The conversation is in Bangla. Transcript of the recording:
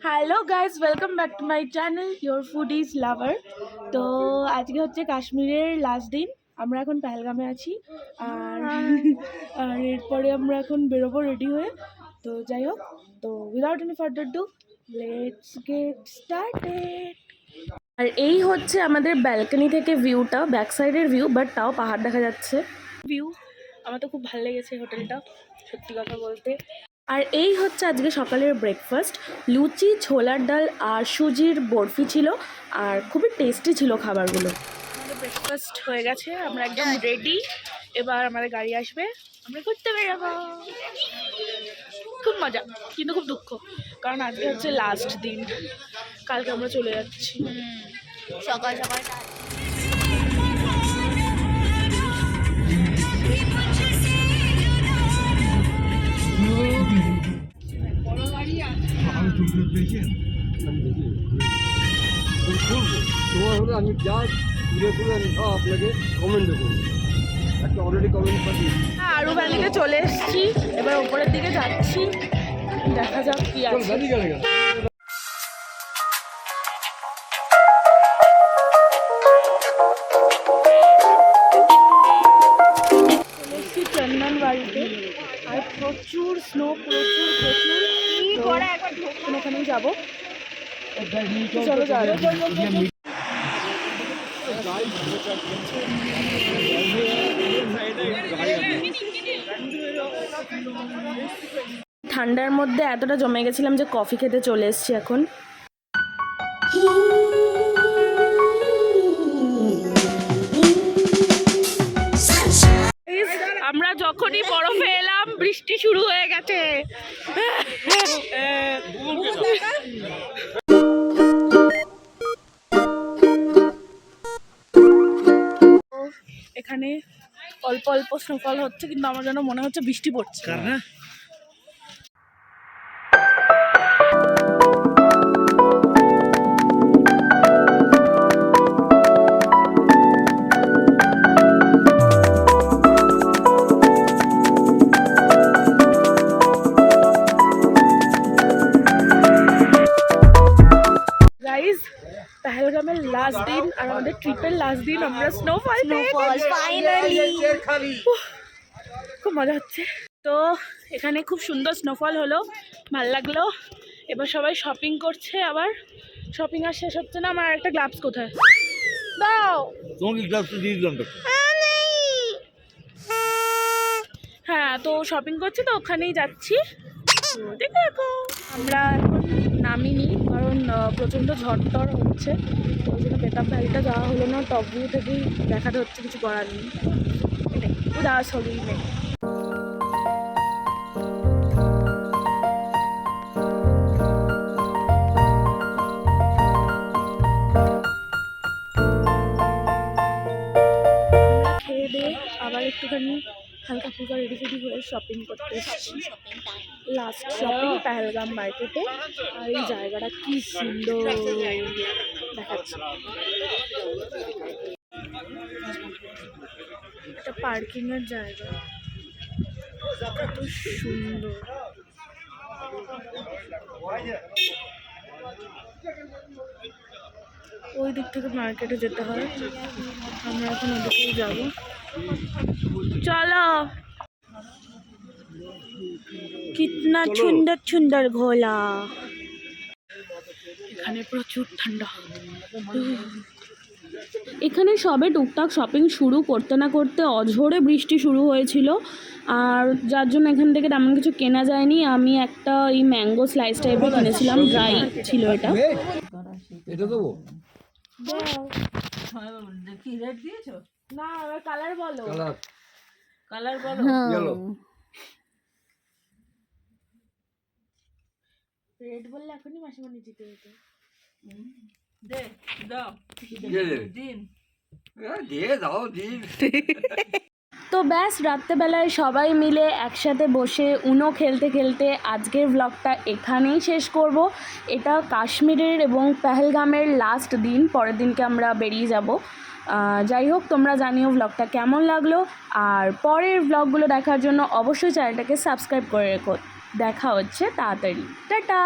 Hello guys, welcome back to my channel your foodies lover. তো আজকে হচ্ছে কাশ্মীরের লাস্ট দিন। আমরা এখন পেহেলগামে আছি আর আর এরপরে আমরা এখন বেরোবো রেডি হয়ে। তো যাই হোক, তো without any further do let's get started. আর এই হচ্ছে আমাদের ব্যালকনি থেকে ভিউটা, ব্যাক সাইডের ভিউ, বাট তাও পাহাড় দেখা যাচ্ছে ভিউ। আমার তো খুব ভালো লেগেছে হোটেলটা, সত্যি কথা বলতে। আর এই হচ্ছে আজকে সকালের ব্রেকফাস্ট, লুচি, ছোলার ডাল আর সুজির বরফি ছিল, আর খুবই টেস্টি ছিল খাবারগুলো। আমাদের ব্রেকফাস্ট হয়ে গেছে, আমরা একদম রেডি। এবার আমাদের গাড়ি আসবে, আমরা ঘুরতে বেরোবো। খুব মজা, কিন্তু খুব দুঃখ, কারণ আজকে হচ্ছে লাস্ট দিন, কালকে আমরা চলে যাচ্ছি সকাল সকাল। তোমার হলে আমি যা ঘুরে ঘুরে আমি সব আপনাকে কমেন্ট করবো, একটা অলরেডি কমেন্ট পাঠিয়ে। আরু ভ্যালিতে চলে এসেছি, এবার উপরের দিকে যাচ্ছি, দেখা যাক কি আছে। চন্দন বাড়িতে আর প্রচুর স্নো, প্রচুর প্রচুর। ওখানে যাবো, চলো যাবে। ঠান্ডার মধ্যে এতটা জমে গেছিলাম যে কফি খেতে চলে এসেছি এখন। আমরা যখনই বরফে এলাম বৃষ্টি শুরু হয়ে গেছে। এখানে অল্প অল্প স্নোফল হচ্ছে, কিন্তু আমার যেন মনে হচ্ছে বৃষ্টি পড়ছে। পেহেলগামের লাস্ট দিন আর আমাদের ট্রিপের লাস্ট দিন, আমরা স্নোফল ফাইনালি, খুব মজা হচ্ছে। তো এখানে খুব সুন্দর স্নোফল হলো, ভাল লাগলো। এবার সবাই শপিং করছে, আবার শপিং আর শেষ হচ্ছে না। আমার একটা গ্লাভস কোথায় দাও, তোমাকে গ্লাভস দিয়ে দিলাম। হ্যাঁ, তো শপিং করছে, তো ওখানেই যাচ্ছি। দেখো আমরা এখন নামিনি, কারণ প্রচণ্ড ঝড়টর হচ্ছে, তো ওই জন্য বেতাব ভ্যালিটা যাওয়া হলো না। টপ ভিউ থেকেই দেখাতে হচ্ছে, কিছু করার নেই, এটাই উদাস হলেই নেই। খেয়ে দিয়ে আবার একটুখানি হালকা ফুলকা রেডি ফেডি হয়ে শপিং করতে এসেছি। লাস্ট শপিং পেহেলগাম মার্কেটে। আর এই জায়গাটা কি সুন্দর দেখাচ্ছে, একটা পার্কিং এর জায়গা, কত সুন্দর। ওই দিক থেকে মার্কেটে যেতে হয়, আমরা এখন ওদিকেই যাবো, চলো। কিতনা সুন্দর সুন্দর ঘোলা। এখানে প্রচুর ঠান্ডা। এখানে সবে টুকটাক শপিং শুরু করতে না করতে অঝোরে বৃষ্টি শুরু হয়েছিল, আর যার জন্য এখান থেকে তেমন কিছু কেনা যায়নি। আমি একটা এই ম্যাঙ্গো স্লাইস টাইপের কিনেছিলাম, ড্রাই ছিল এটা। এটা দেবো দেখি রেড দিয়েছো না, এবার কালার বলো, কালার বলো। রেড বললে এখনই মাসিমণি জিতে যেত। দে দাও দিন, দিয়ে দাও দিন। তো ব্যাস, রাত্রেবেলায় সবাই মিলে একসাথে বসে উনো খেলতে খেলতে আজকের ব্লগটা এখানেই শেষ করব। এটা কাশ্মীরের এবং পেহেলগামের লাস্ট দিন, পরের দিনকে আমরা বেরিয়ে যাব। যাই হোক, তোমরা জানিও ব্লগটা কেমন লাগলো, আর পরের ব্লগগুলো দেখার জন্য অবশ্যই চ্যানেলটাকে সাবস্ক্রাইব করে রেখো। দেখা হচ্ছে তাড়াতাড়ি, টাটা।